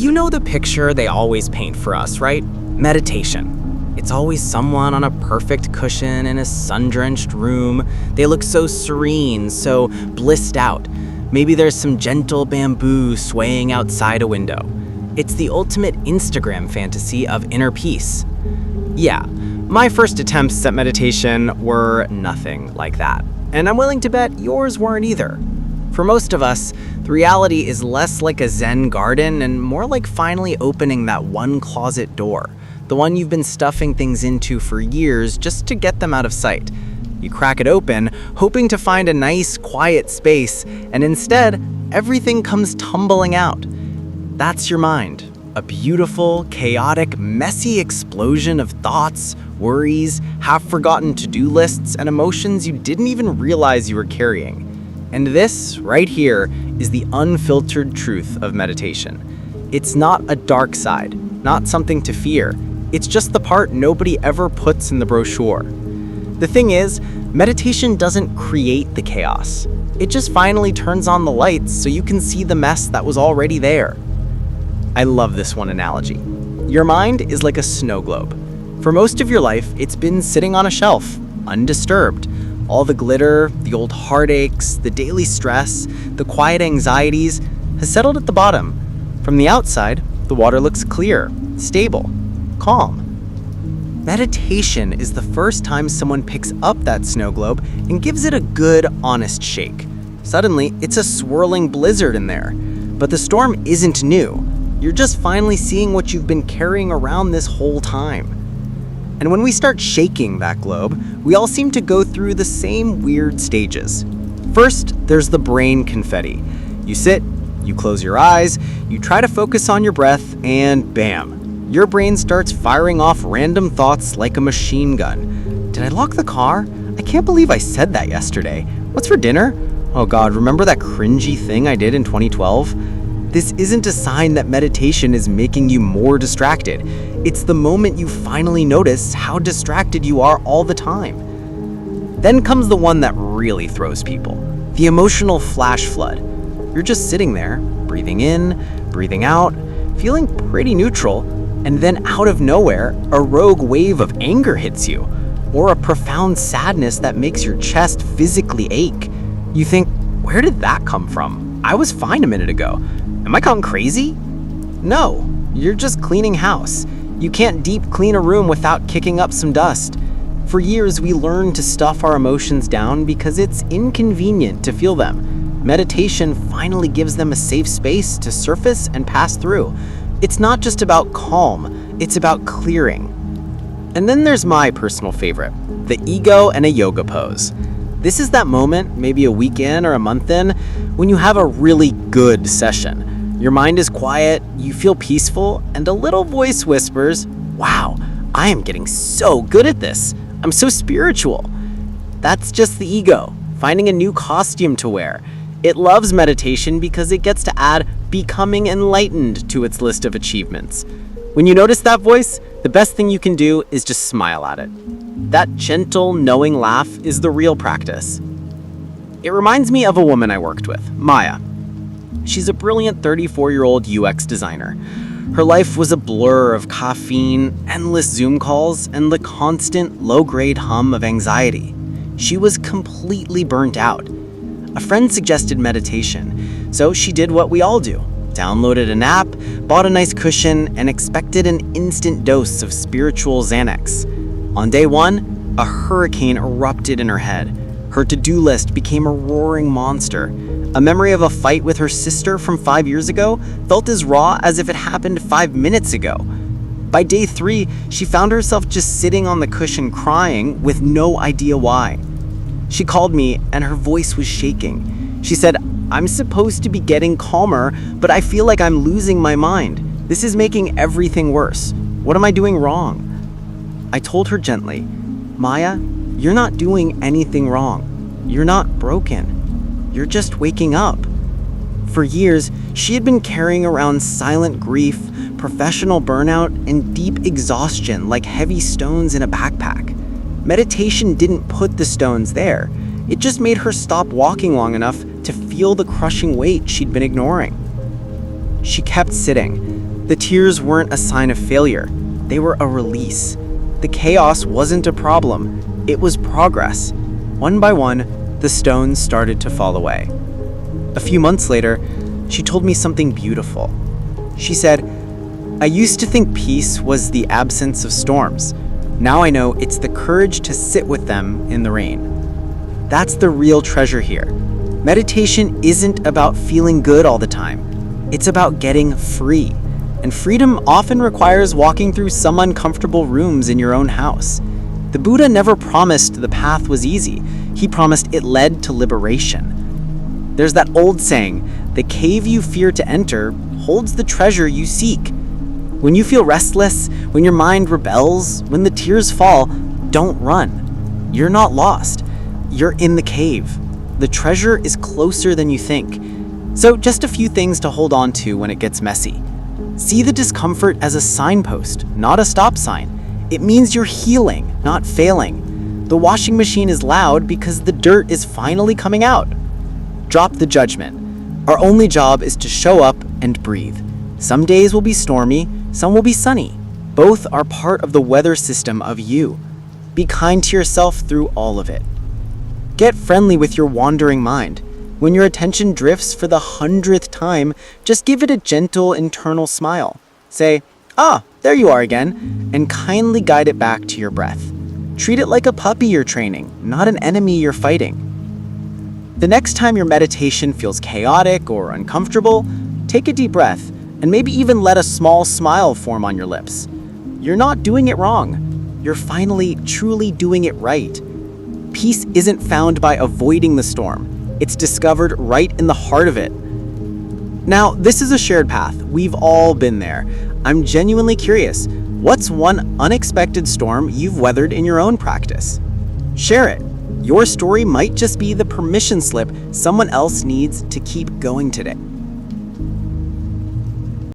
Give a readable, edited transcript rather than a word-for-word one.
You know the picture they always paint for us, right? Meditation. It's always someone on a perfect cushion in a sun-drenched room. They look so serene, so blissed out. Maybe there's some gentle bamboo swaying outside a window. It's the ultimate Instagram fantasy of inner peace. Yeah, my first attempts at meditation were nothing like that. And I'm willing to bet yours weren't either. For most of us, the reality is less like a Zen garden and more like finally opening that one closet door, the one you've been stuffing things into for years just to get them out of sight. You crack it open, hoping to find a nice, quiet space, and instead, everything comes tumbling out. That's your mind. A beautiful, chaotic, messy explosion of thoughts, worries, half-forgotten to-do lists, and emotions you didn't even realize you were carrying. And this, right here, is the unfiltered truth of meditation. It's not a dark side, not something to fear. It's just the part nobody ever puts in the brochure. The thing is, meditation doesn't create the chaos. It just finally turns on the lights so you can see the mess that was already there. I love this one analogy. Your mind is like a snow globe. For most of your life, it's been sitting on a shelf, undisturbed. All the glitter, the old heartaches, the daily stress, the quiet anxieties has settled at the bottom. From the outside, the water looks clear, stable, calm. Meditation is the first time someone picks up that snow globe and gives it a good, honest shake. Suddenly, it's a swirling blizzard in there. But the storm isn't new. You're just finally seeing what you've been carrying around this whole time. And when we start shaking that globe, we all seem to go through the same weird stages. First, there's the brain confetti. You sit, you close your eyes, you try to focus on your breath, and bam, your brain starts firing off random thoughts like a machine gun. Did I lock the car? I can't believe I said that yesterday. What's for dinner? Oh God, remember that cringy thing I did in 2012? This isn't a sign that meditation is making you more distracted. It's the moment you finally notice how distracted you are all the time. Then comes the one that really throws people, the emotional flash flood. You're just sitting there, breathing in, breathing out, feeling pretty neutral, and then out of nowhere, a rogue wave of anger hits you, or a profound sadness that makes your chest physically ache. You think, where did that come from? I was fine a minute ago. Am I gone crazy? No, you're just cleaning house. You can't deep clean a room without kicking up some dust. For years, we learned to stuff our emotions down because it's inconvenient to feel them. Meditation finally gives them a safe space to surface and pass through. It's not just about calm, it's about clearing. And then there's my personal favorite, the ego and a yoga pose. This is that moment, maybe a week in or a month in, when you have a really good session. Your mind is quiet, you feel peaceful, and a little voice whispers, "Wow, I am getting so good at this. I'm so spiritual." That's just the ego, finding a new costume to wear. It loves meditation because it gets to add becoming enlightened to its list of achievements. When you notice that voice, the best thing you can do is just smile at it. That gentle, knowing laugh is the real practice. It reminds me of a woman I worked with, Maya. She's a brilliant 34-year-old UX designer. Her life was a blur of caffeine, endless Zoom calls, and the constant low-grade hum of anxiety. She was completely burnt out. A friend suggested meditation, so she did what we all do. Downloaded an app, bought a nice cushion, and expected an instant dose of spiritual Xanax. On day one, a hurricane erupted in her head. Her to-do list became a roaring monster. A memory of a fight with her sister from 5 years ago felt as raw as if it happened 5 minutes ago. By day 3, she found herself just sitting on the cushion crying with no idea why. She called me and her voice was shaking. She said, "I'm supposed to be getting calmer, but I feel like I'm losing my mind. This is making everything worse. What am I doing wrong?" I told her gently, "Maya, you're not doing anything wrong. You're not broken. You're just waking up." For years, she had been carrying around silent grief, professional burnout, and deep exhaustion like heavy stones in a backpack. Meditation didn't put the stones there. It just made her stop walking long enough to feel the crushing weight she'd been ignoring. She kept sitting, The tears weren't a sign of failure, they were a release. The chaos wasn't a problem, it was progress. One by one, the stones started to fall away. A few months later, she told me something beautiful. She said, "I used to think peace was the absence of storms. Now I know it's the courage to sit with them in the rain." That's the real treasure here. Meditation isn't about feeling good all the time. It's about getting free. And freedom often requires walking through some uncomfortable rooms in your own house. The Buddha never promised the path was easy. He promised it led to liberation. There's that old saying, "The cave you fear to enter holds the treasure you seek." When you feel restless, when your mind rebels, when the tears fall, don't run. You're not lost. You're in the cave. The treasure is closer than you think. So just a few things to hold on to when it gets messy. See the discomfort as a signpost, not a stop sign. It means you're healing, not failing. The washing machine is loud because the dirt is finally coming out. Drop the judgment. Our only job is to show up and breathe. Some days will be stormy, some will be sunny. Both are part of the weather system of you. Be kind to yourself through all of it. Get friendly with your wandering mind. When your attention drifts for the 100th time, just give it a gentle internal smile. Say, there you are again, and kindly guide it back to your breath. Treat it like a puppy you're training, not an enemy you're fighting. The next time your meditation feels chaotic or uncomfortable, take a deep breath, and maybe even let a small smile form on your lips. You're not doing it wrong. You're finally, truly doing it right. Peace isn't found by avoiding the storm. It's discovered right in the heart of it. Now, this is a shared path. We've all been there. I'm genuinely curious. What's one unexpected storm you've weathered in your own practice? Share it. Your story might just be the permission slip someone else needs to keep going today.